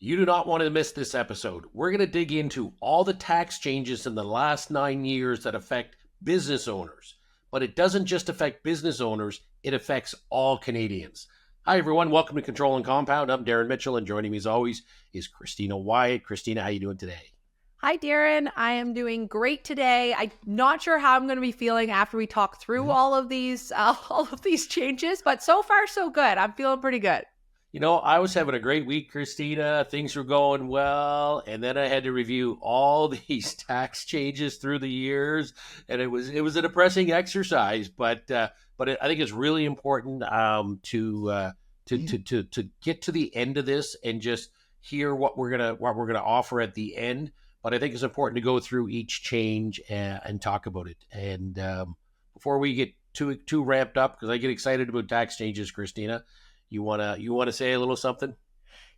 You do not want to miss this episode. We're going to dig into all the tax changes in the last 9 years that affect business owners. But it doesn't just affect business owners, it affects all Canadians. Hi, everyone. Welcome to Control and Compound. I'm Darren Mitchell, and joining me as always is Christina Wyatt. Christina, how you doing today? Hi, Darren. I am doing great today. I'm not sure how I'm going to be feeling after we talk through all of these changes, but so far so good. I'm feeling pretty good. You know, I was having a great week, Christina. Things were going well, and then I had to review all these tax changes through the years, and it was a depressing exercise. But I think it's really important to get to the end of this and just hear what we're gonna offer at the end. But I think it's important to go through each change and talk about it. And before we get too ramped up, because I get excited about tax changes, Christina. You wanna say a little something?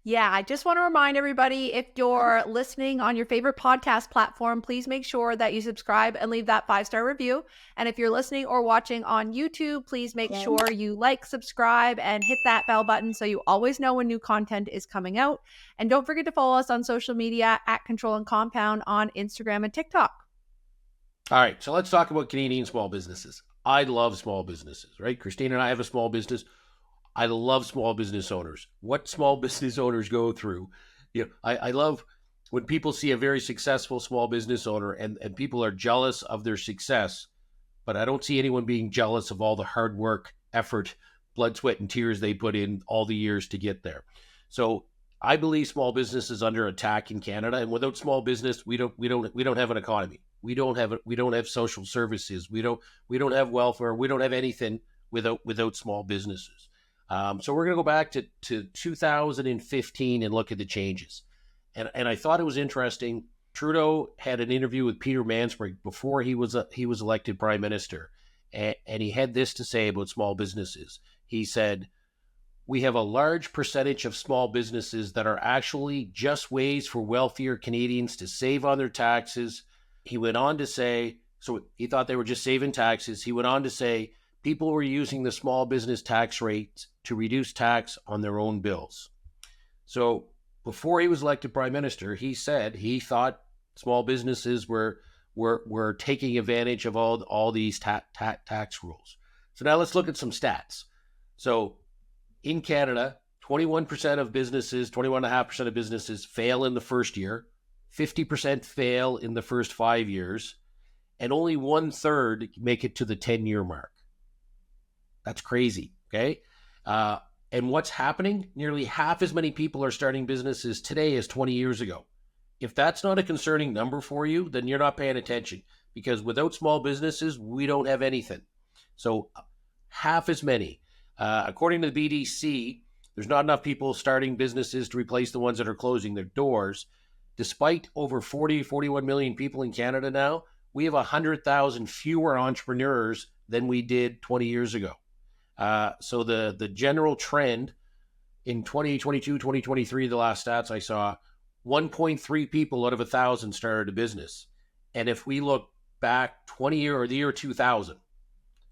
Yeah, I just want to remind everybody, if you're listening on your favorite podcast platform, please make sure that you subscribe and leave that 5-star review. And if you're listening or watching on YouTube, please make sure you like, subscribe, and hit that bell button so you always know when new content is coming out. And don't forget to follow us on social media at Control and Compound on Instagram and TikTok. All right, so let's talk about Canadian small businesses. I love small businesses, right? Christina and I have a small business. I love small business owners. What small business owners go through. I love when people see a very successful small business owner and people are jealous of their success, but I don't see anyone being jealous of all the hard work, effort, blood, sweat, and tears they put in all the years to get there. So I believe small business is under attack in Canada, and without small business, we don't have an economy. We don't have social services. We don't have welfare. We don't have anything without small businesses. So we're going to go back to 2015 and look at the changes. And I thought it was interesting. Trudeau had an interview with Peter Mansbridge before he was elected prime minister. And he had this to say about small businesses. He said, "We have a large percentage of small businesses that are actually just ways for wealthier Canadians to save on their taxes." He went on to say, so he thought they were just saving taxes. He went on to say, people were using the small business tax rate to reduce tax on their own bills. So before he was elected prime minister, he said he thought small businesses were taking advantage of all these tax rules. So now let's look at some stats. So in Canada, 21% of businesses, 21.5% of businesses fail in the first year, 50% fail in the first 5 years, and only 1/3 make it to the 10-year mark. That's crazy, okay? And what's happening? Nearly half as many people are starting businesses today as 20 years ago. If that's not a concerning number for you, then you're not paying attention, because without small businesses, we don't have anything. So half as many. According to the BDC, there's not enough people starting businesses to replace the ones that are closing their doors. Despite over 41 million people in Canada now, we have 100,000 fewer entrepreneurs than we did 20 years ago. So the general trend in 2022, 2023, the last stats I saw, 1.3 people out of 1,000 started a business. And if we look back the year 2000,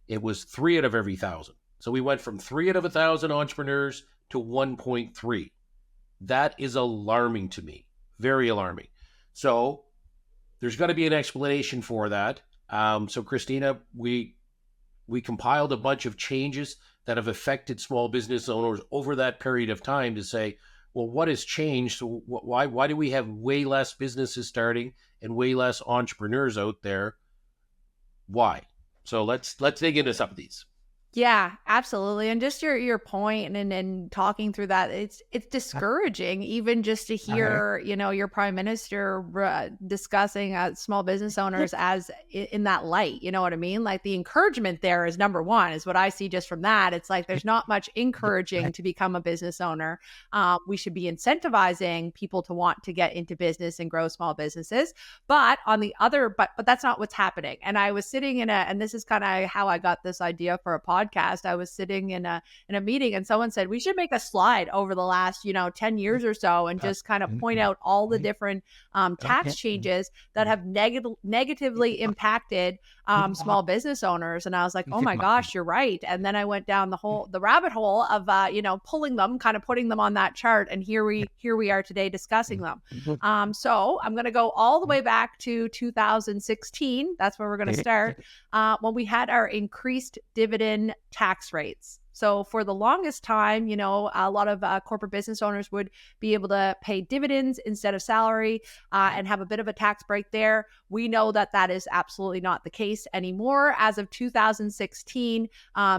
it was 3 out of every 1,000. So we went from 3 out of 1,000 entrepreneurs to 1.3. That is alarming to me, very alarming. So there's got to be an explanation for that. So Christina, we compiled a bunch of changes that have affected small business owners over that period of time to say, well, what has changed? So why do we have way less businesses starting and way less entrepreneurs out there? Why? So let's dig into some of these. Yeah, absolutely. And just your point and talking through that, it's discouraging even just to hear, your prime minister discussing small business owners as in that light. You know what I mean? Like the encouragement there is number one, is what I see just from that. It's like there's not much encouraging to become a business owner. We should be incentivizing people to want to get into business and grow small businesses. But on the other, but that's not what's happening. And I was sitting and this is kind of how I got this idea for a podcast. I was sitting in a meeting and someone said, we should make a slide over the last, 10 years or so and just kind of point out all the different tax changes that have negatively impacted small business owners. And I was like, oh my gosh, you're right. And then I went down the rabbit hole of, pulling them, kind of putting them on that chart. And here we are today discussing them. So I'm going to go all the way back to 2016. That's where we're going to start, when we had our increased dividend tax rates. So for the longest time, a lot of corporate business owners would be able to pay dividends instead of salary, and have a bit of a tax break there. We know that is absolutely not the case anymore. As of 2016,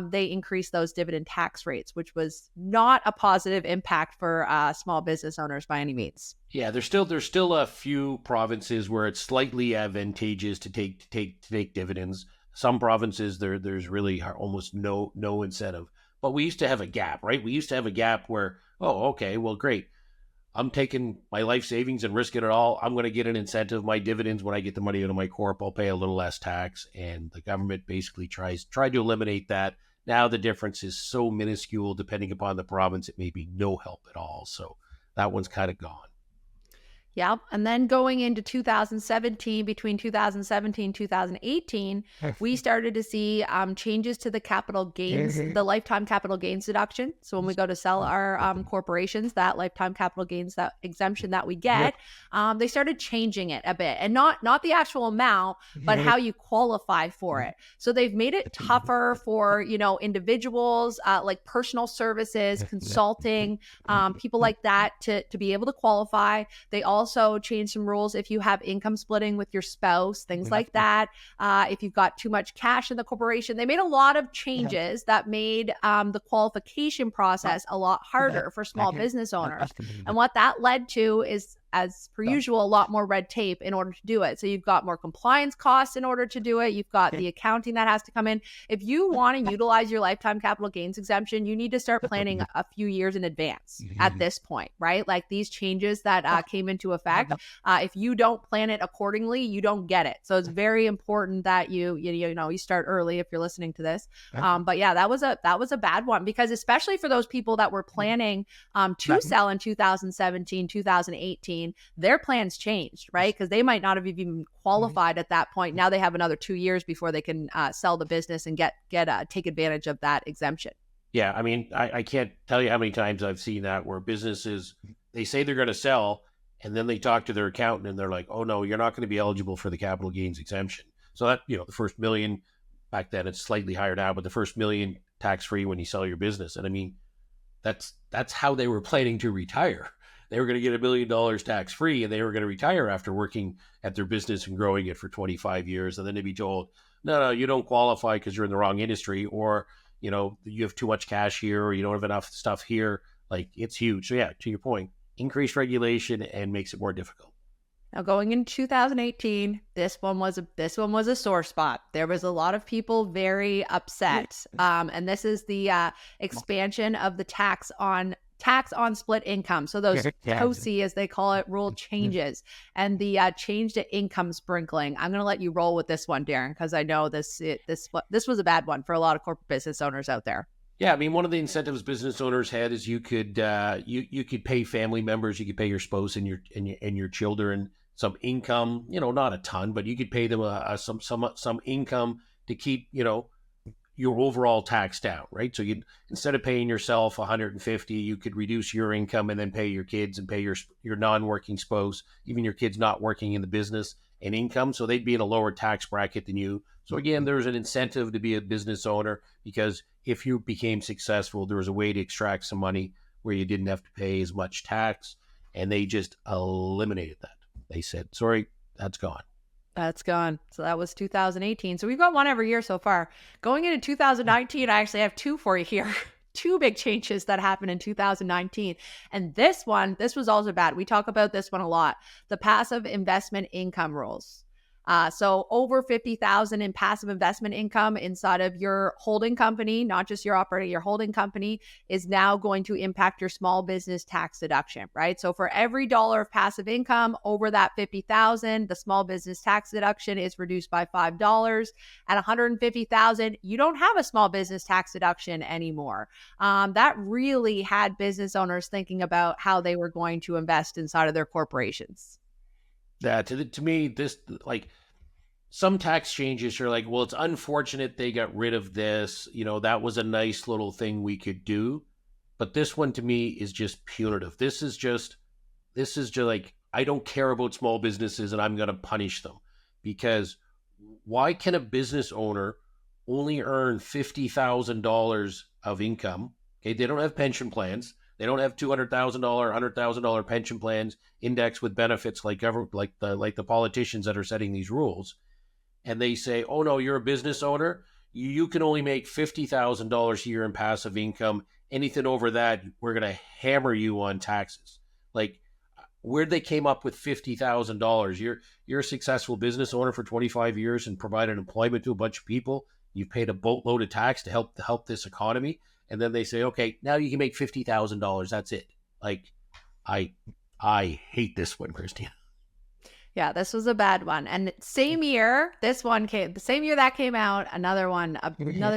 they increased those dividend tax rates, which was not a positive impact for small business owners by any means. Yeah, there's still a few provinces where it's slightly advantageous to take dividends. Some provinces there's really almost no incentive. But we used to have a gap, right? We used to have a gap where, oh, okay, well, great. I'm taking my life savings and risking it all. I'm going to get an incentive. My dividends, when I get the money out of my corp, I'll pay a little less tax. And the government basically tried to eliminate that. Now the difference is so minuscule, depending upon the province, it may be no help at all. So that one's kind of gone. Yeah. And then going into 2017, between 2017 and 2018, we started to see changes to the capital gains, the lifetime capital gains deduction. So when we go to sell our corporations, that lifetime capital gains, that exemption that we get, they started changing it a bit, and not the actual amount, but how you qualify for it. So they've made it tougher for, individuals, like personal services, consulting, people like that to be able to qualify. They also changed some rules if you have income splitting with your spouse, things like that. If you've got too much cash in the corporation, they made a lot of changes that made the qualification process a lot harder for small business owners. And what that led to is, as per usual, a lot more red tape in order to do it. So you've got more compliance costs in order to do it. You've got the accounting that has to come in. If you want to utilize your lifetime capital gains exemption, you need to start planning a few years in advance at this point, right? Like these changes that came into effect, if you don't plan it accordingly, you don't get it. So it's very important that you start early if you're listening to this. But yeah, that was a bad one, because especially for those people that were planning to sell in 2017, 2018, their plans changed, right? Because they might not have even qualified at that point. Now they have another 2 years before they can sell the business and take advantage of that exemption. Yeah, I mean, I can't tell you how many times I've seen that where businesses, they say they're going to sell, and then they talk to their accountant and they're like, oh no, you're not going to be eligible for the capital gains exemption. So that, the first million, back then it's slightly higher now, but the first million tax-free when you sell your business. And I mean, that's how they were planning to retire. They were going to get $1 million tax-free, and they were going to retire after working at their business and growing it for 25 years. And then they'd be told, no, you don't qualify because you're in the wrong industry, or, you have too much cash here, or you don't have enough stuff here. Like, it's huge. So yeah, to your point, increased regulation and makes it more difficult. Now, going into 2018, this one was a sore spot. There was a lot of people very upset. And this is the expansion of the tax on split income. So those TOSI, as they call it, rule changes, and the change to income sprinkling. I'm going to let you roll with this one, Darren, because I know this was a bad one for a lot of corporate business owners out there. Yeah, I mean, one of the incentives business owners had is you could you could pay family members, you could pay your spouse and your children some income, not a ton, but you could pay them some income to keep your overall tax down, right? So you, instead of paying yourself 150, you could reduce your income and then pay your kids and pay your non-working spouse, even your kids not working in the business, and income. So they'd be in a lower tax bracket than you. So again, there's an incentive to be a business owner, because if you became successful, there was a way to extract some money where you didn't have to pay as much tax, and they just eliminated that. They said, sorry, that's gone. That's gone. So that was 2018. So we've got one every year so far. Going into 2019, I actually have two for you here. Two big changes that happened in 2019. And this was also bad. We talk about this one a lot. The passive investment income rules. So over 50,000 in passive investment income inside of your holding company, not just your operating, your holding company, is now going to impact your small business tax deduction, right? So for every dollar of passive income over that 50,000, the small business tax deduction is reduced by $5. At 150,000, you don't have a small business tax deduction anymore. That really had business owners thinking about how they were going to invest inside of their corporations. To me, this, like, some tax changes are like, well, it's unfortunate they got rid of this. That was a nice little thing we could do. But this one to me is just punitive. This is just like, I don't care about small businesses and I'm going to punish them. Because why can a business owner only earn $50,000 of income? Okay, they don't have pension plans. They don't have $200,000, $100,000 pension plans indexed with benefits like the politicians that are setting these rules. And they say, oh no, you're a business owner. You can only make $50,000 a year in passive income. Anything over that, we're going to hammer you on taxes. Like, where they came up with $50,000. You're a successful business owner for 25 years and provided employment to a bunch of people. You've paid a boatload of tax to help this economy, and then they say, okay, now you can make $50,000. That's it. Like, I hate this one, Christina. Yeah, this was a bad one. And same year, the same year that came out, another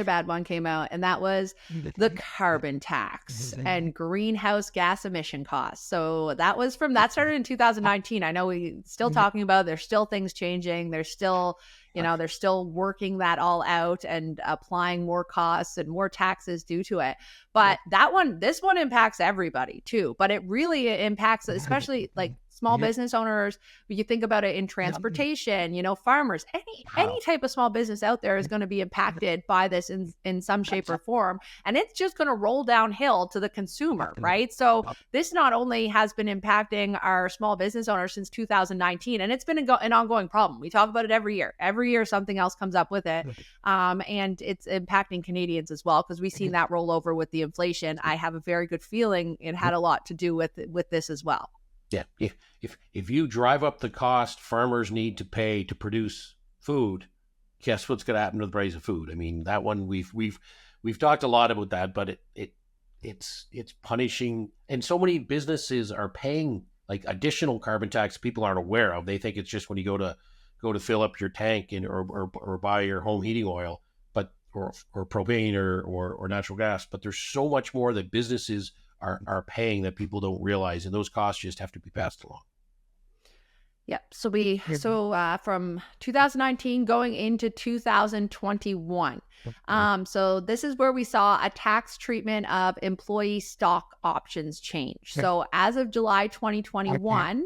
bad one came out, and that was the carbon tax and greenhouse gas emission costs. So that started in 2019. I know we still talking about, there's still things changing. There's still, they're still working that all out and applying more costs and more taxes due to it. But this one impacts everybody too. But it really impacts, especially like small business owners. You think about it in transportation, farmers, any type of small business out there is going to be impacted by this in some shape or form. And it's just going to roll downhill to the consumer, right? So this not only has been impacting our small business owners since 2019, and it's been an ongoing problem. We talk about it every year. Every year something else comes up with it. And it's impacting Canadians as well, because we've seen that roll over with the inflation. I have a very good feeling it had a lot to do with this as well. Yeah, if you drive up the cost farmers need to pay to produce food, guess what's going to happen to the price of food? I mean, that one we've talked a lot about that, but it's punishing, and so many businesses are paying like additional carbon tax people aren't aware of. They think it's just when you go to fill up your tank or buy your home heating oil, but or propane or natural gas. But there's so much more that businesses are paying that people don't realize, and those costs just have to be passed along. Yep. So from 2019 going into 2021. So this is where we saw a tax treatment of employee stock options change. So as of July 2021,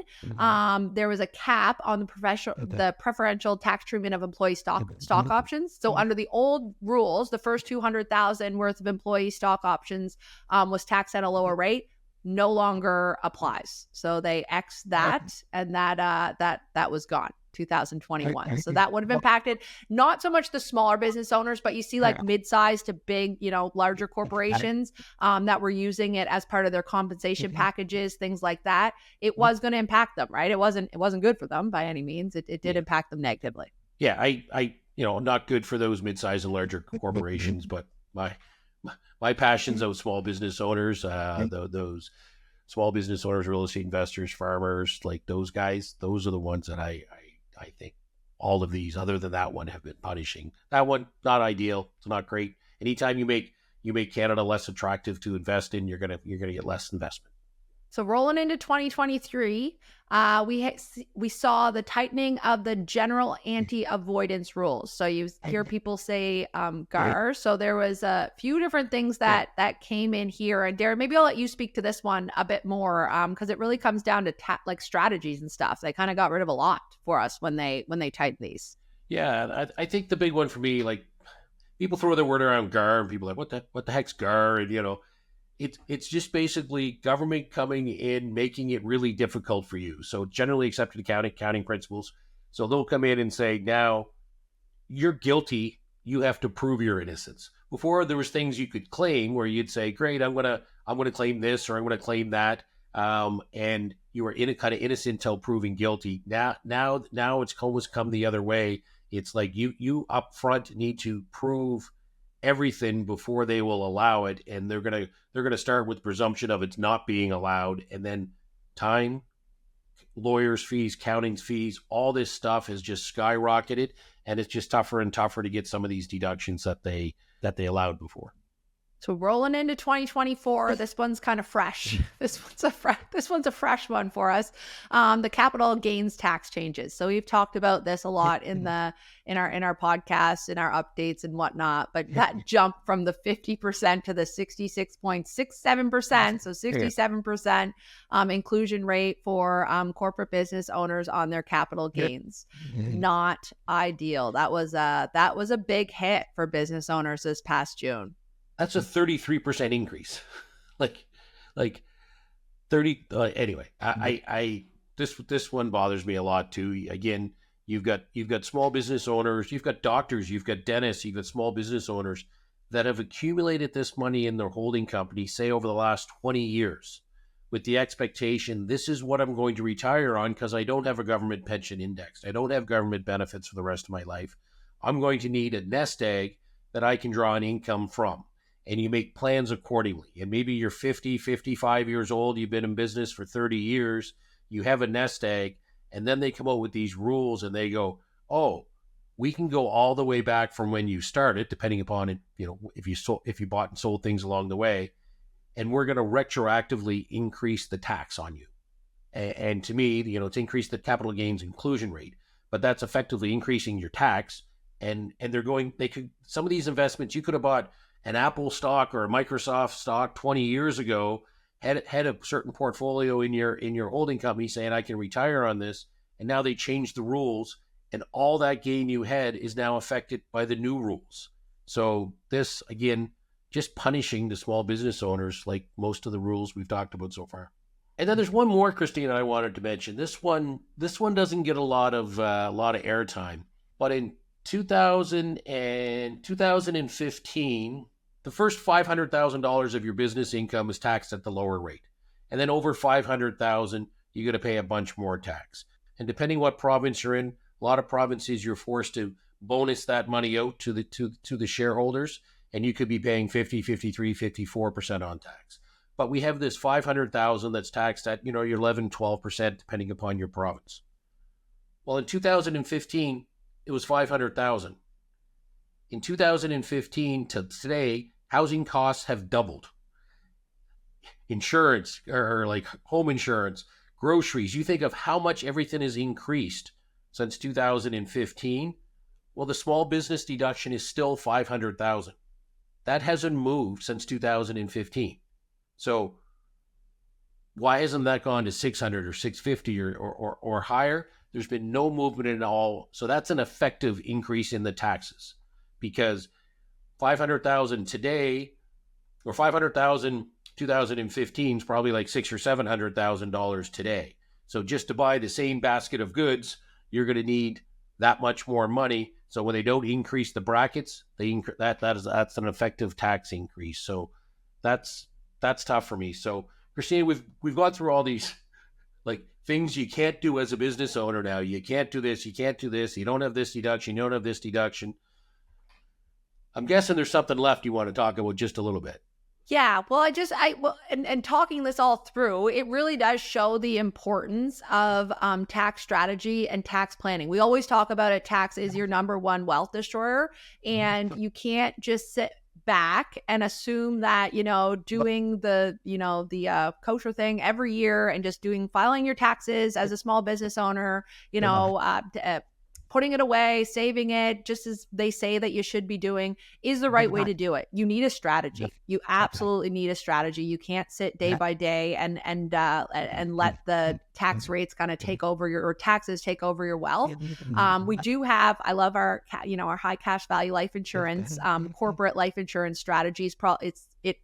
there was a cap on the preferential tax treatment of employee stock options. So under the old rules, the first 200,000 worth of employee stock options was taxed at a lower rate. No longer applies. So they X that, and that was gone 2021. So that would have impacted not so much the smaller business owners, but you see like mid-sized to big, larger corporations that were using it as part of their compensation packages, things like that. It was going to impact them, right? It wasn't good for them by any means. It did impact them negatively. Yeah, I not good for those mid-sized and larger corporations, but my passion's of small business owners, those small business owners, real estate investors, farmers, like those guys. Those are the ones that I think all of these, other than that one, have been punishing. That one, not ideal. It's not great. Anytime you make Canada less attractive to invest in, you're gonna get less investment. So rolling into 2023, we saw the tightening of the general anti-avoidance rules. So you hear people say GAR. So there was a few different things that came in here. And Darren, maybe I'll let you speak to this one a bit more, because it really comes down to like strategies and stuff. They kind of got rid of a lot for us when they tightened these. Yeah, I think the big one for me, like people throw the word around GAR, and people are like, what the heck's GAR? And It's just basically government coming in, making it really difficult for you. So generally accepted accounting principles. So they'll come in and say, now you're guilty. You have to prove your innocence. Before there was things you could claim where you'd say, great, I'm gonna claim this, or I'm gonna claim that. And you were kind of innocent until proven guilty. Now it's almost come the other way. It's like you up front need to prove everything before they will allow it, and they're gonna start with presumption of it's not being allowed, and then time, lawyers' fees, accounting fees, all this stuff has just skyrocketed, and it's just tougher and tougher to get some of these deductions that they allowed before. So rolling into 2024, this one's kind of fresh. This one's a fresh one for us. The capital gains tax changes. So we've talked about this a lot in our podcasts, in our updates and whatnot. But that jump from the 50% to the 66.67%, so 67% inclusion rate for corporate business owners on their capital gains. Not ideal. That was a big hit for business owners this past June. That's a 33% increase. like 30 anyway, I this one bothers me a lot too. Again, you've got small business owners, you've got doctors, you've got dentists, you've got small business owners that have accumulated this money in their holding company, say over the last 20 years, with the expectation, this is what I'm going to retire on because I don't have a government pension indexed. I don't have government benefits for the rest of my life. I'm going to need a nest egg that I can draw an income from. And you make plans accordingly. And maybe you're 50, 55 years old, you've been in business for 30 years, you have a nest egg, and then they come out with these rules and they go, oh, we can go all the way back from when you started, depending upon it, if you bought and sold things along the way, and we're going to retroactively increase the tax on you. And to me, it's increased the capital gains inclusion rate, but that's effectively increasing your tax. And some of these investments you could have bought an Apple stock or a Microsoft stock 20 years ago, had a certain portfolio in your holding company saying I can retire on this, and now they changed the rules, and all that gain you had is now affected by the new rules. So this, again, just punishing the small business owners like most of the rules we've talked about so far. And then there's one more, Christina, I wanted to mention. This one doesn't get a lot of airtime, but in 2015, the first $500,000 of your business income is taxed at the lower rate. And then over $500,000, you're going to pay a bunch more tax. And depending what province you're in, a lot of provinces you're forced to bonus that money out to the shareholders, and you could be paying 50, 53, 54% on tax. But we have this $500,000 that's taxed at, your 11, 12%, depending upon your province. Well, in 2015, it was $500,000. In 2015 to today, housing costs have doubled. Insurance, or like home insurance, groceries, you think of how much everything has increased since 2015. Well, the small business deduction is still $500,000. That hasn't moved since 2015. So why hasn't that gone to 600 or 650 or higher? There's been no movement at all. So that's an effective increase in the taxes, because 500,000 today, or 500,000 2015 is probably like $600,000 or $700,000 today. So just to buy the same basket of goods, you're going to need that much more money. So when they don't increase the brackets, that's an effective tax increase. So that's tough for me. So Christina, we've gone through all these like things you can't do as a business owner now. You can't do this, you can't do this, you don't have this deduction, you don't have this deduction. I'm guessing there's something left you want to talk about just a little bit. Yeah, well, and talking this all through, it really does show the importance of tax strategy and tax planning. We always talk about it. Tax is your number one wealth destroyer, and you can't just sit back and assume that, doing the kosher thing every year and just filing your taxes as a small business owner, putting it away, saving it, just as they say that you should be doing, is the right way to do it. You need a strategy. You absolutely need a strategy. You can't sit day by day and let the tax rates kind of take over or taxes take over your wealth. We do have, I love our high cash value life insurance, corporate life insurance strategies. It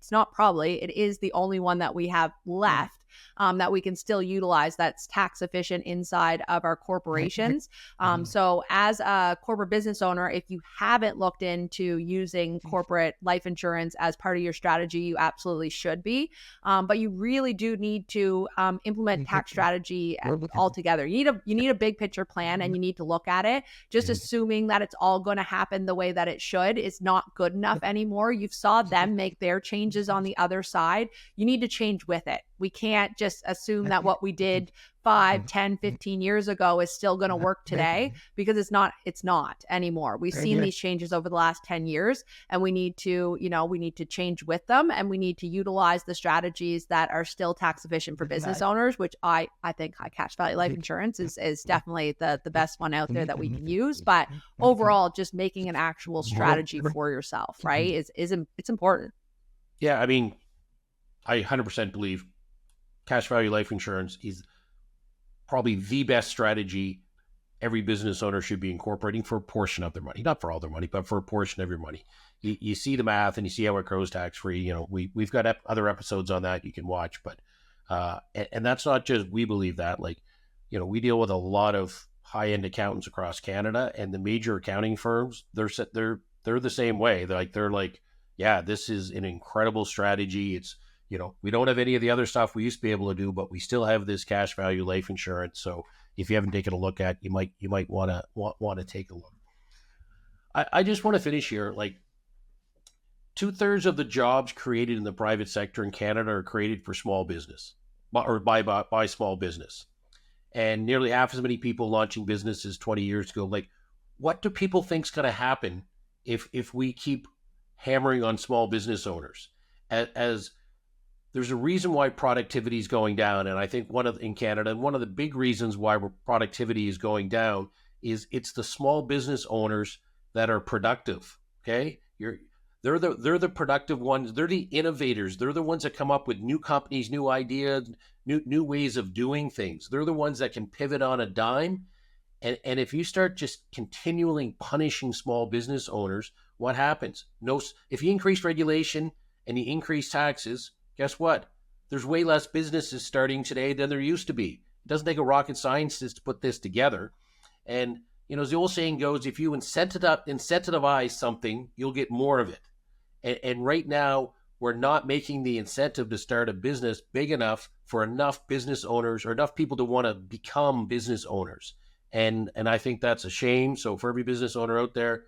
is the only one that we have left. That we can still utilize that's tax efficient inside of our corporations. So as a corporate business owner, if you haven't looked into using corporate life insurance as part of your strategy, you absolutely should be. But you really do need to implement tax strategy altogether. You need a big picture plan, and you need to look at it. Just assuming that it's all going to happen the way that it should is not good enough anymore. You saw them make their changes on the other side. You need to change with it. We can't just assume that what we did 5, 10, 15 years ago is still going to work today, because it's not anymore. We've seen these changes over the last 10 years, and we need to, we need to change with them, and we need to utilize the strategies that are still tax efficient for business owners, which I think high cash value life insurance is definitely the best one out there that we can use. But overall, just making an actual strategy for yourself, right, it's important. Yeah, I mean, I 100% believe cash value life insurance is probably the best strategy every business owner should be incorporating for a portion of their money, not for all their money, but for a portion of your money. You see the math and you see how it grows tax free. We've got other episodes on that you can watch, but and that's not just we believe that. Like, we deal with a lot of high end accountants across Canada, and the major accounting firms, they're the same way. They're like, yeah, this is an incredible strategy. It's we don't have any of the other stuff we used to be able to do, but we still have this cash value life insurance. So if you haven't taken a look at, you might want to take a look. I just want to finish here. Like, 2/3 of the jobs created in the private sector in Canada are created for small business, or by small business, and nearly half as many people launching businesses 20 years ago. Like, what do people think is going to happen if we keep hammering on small business owners? As there's a reason why productivity is going down, and I think in Canada, one of the big reasons why productivity is going down is it's the small business owners that are productive. Okay, they're the productive ones. They're the innovators. They're the ones that come up with new companies, new ideas, new ways of doing things. They're the ones that can pivot on a dime. And if you start just continually punishing small business owners, what happens? If you increase regulation and you increase taxes, guess what? There's way less businesses starting today than there used to be. It doesn't take a rocket scientist to put this together. And, as the old saying goes, if you incentivize something, you'll get more of it. And right now, we're not making the incentive to start a business big enough for enough business owners or enough people to want to become business owners. And I think that's a shame. So for every business owner out there,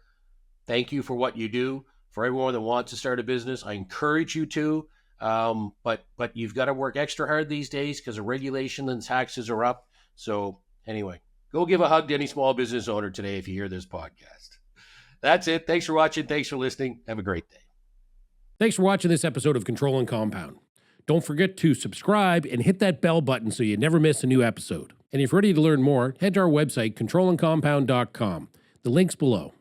thank you for what you do. For everyone that wants to start a business, I encourage you to. But you've got to work extra hard these days because the regulation and taxes are up. So anyway, go give a hug to any small business owner today if you hear this podcast. That's it. Thanks for watching. Thanks for listening. Have a great day. Thanks for watching this episode of Control and Compound. Don't forget to subscribe and hit that bell button so you never miss a new episode. And if you're ready to learn more, head to our website, controlandcompound.com. The link's below.